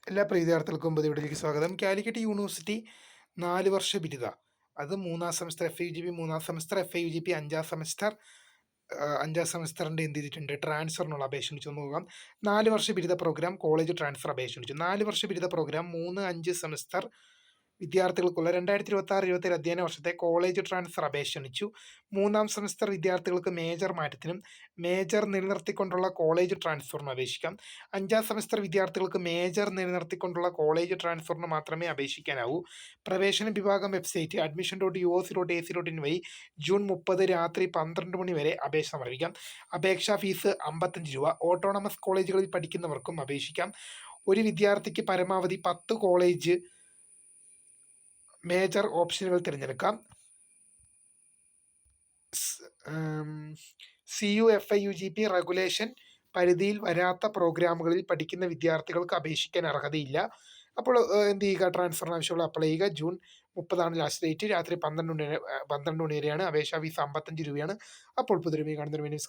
എല്ലാ പ്രിയ വിദ്യാർത്ഥികൾക്കും പുതിയ സ്വാഗതം. കാലിക്കറ്റ് യൂണിവേഴ്സിറ്റി 4 വർഷ ബിരുദ, അത് 3-ാം semester FAUGP, 3-ാം semester FAUGP, 5-ാം semester 5-ാം സെമസ്റ്ററിൻ്റെ എന്ത് ചെയ്തിട്ടുണ്ട്, ട്രാൻസ്ഫറിനുള്ള അപേക്ഷ ക്ഷണിച്ചു നോക്കാം. 4 വർഷ ബിരുദ പ്രോഗ്രാം കോളേജ് ട്രാൻസ്ഫർ അപേക്ഷ ക്ഷണിച്ചു. 4 വർഷ ബിരുദ പ്രോഗ്രാം 3-5 സെമസ്റ്റർ വിദ്യാർത്ഥികൾക്കുള്ള 2026-27 അധ്യയന വർഷത്തെ കോളേജ് ട്രാൻസ്ഫർ അപേക്ഷ ക്ഷണിച്ചു. 3-ാം സെമസ്റ്റർ വിദ്യാർത്ഥികൾക്ക് മേജർ മാറ്റത്തിനും മേജർ നിലനിർത്തിക്കൊണ്ടുള്ള കോളേജ് ട്രാൻസ്ഫറിനും അപേക്ഷിക്കാം. 5-ാം സെമസ്റ്റർ വിദ്യാർത്ഥികൾക്ക് മേജർ നിലനിർത്തിക്കൊണ്ടുള്ള കോളേജ് ട്രാൻസ്ഫറിന് മാത്രമേ അപേക്ഷിക്കാനാവൂ. പ്രവേശന വിഭാഗം വെബ്സൈറ്റ് admission.uoc.ac.in വഴി ജൂൺ 30 രാത്രി 12 മണി വരെ അപേക്ഷ സമർപ്പിക്കാം. അപേക്ഷാ ഫീസ് 55 രൂപ. ഓട്ടോണമസ് കോളേജുകളിൽ പഠിക്കുന്നവർക്കും അപേക്ഷിക്കാം. ഒരു വിദ്യാർത്ഥിക്ക് പരമാവധി 10 കോളേജ് മേജർ ഓപ്ഷനുകൾ തിരഞ്ഞെടുക്കാം. CUFIUGP റെഗുലേഷൻ പരിധിയിൽ വരാത്ത പ്രോഗ്രാമുകളിൽ പഠിക്കുന്ന വിദ്യാർത്ഥികൾക്ക് അപേക്ഷിക്കാൻ അർഹതയില്ല. അപ്പോൾ എന്ത് ചെയ്യുക, ട്രാൻസ്ഫറിന് ആവശ്യമുള്ള അപ്ലൈ ചെയ്യുക. June 30 last date. രാത്രി 12 മണി വരെയാണ്. അപേക്ഷാ ഫീസ് 55 രൂപയാണ്. അപ്പോൾ പുതിയ കാണുന്നതിന് വേണ്ടി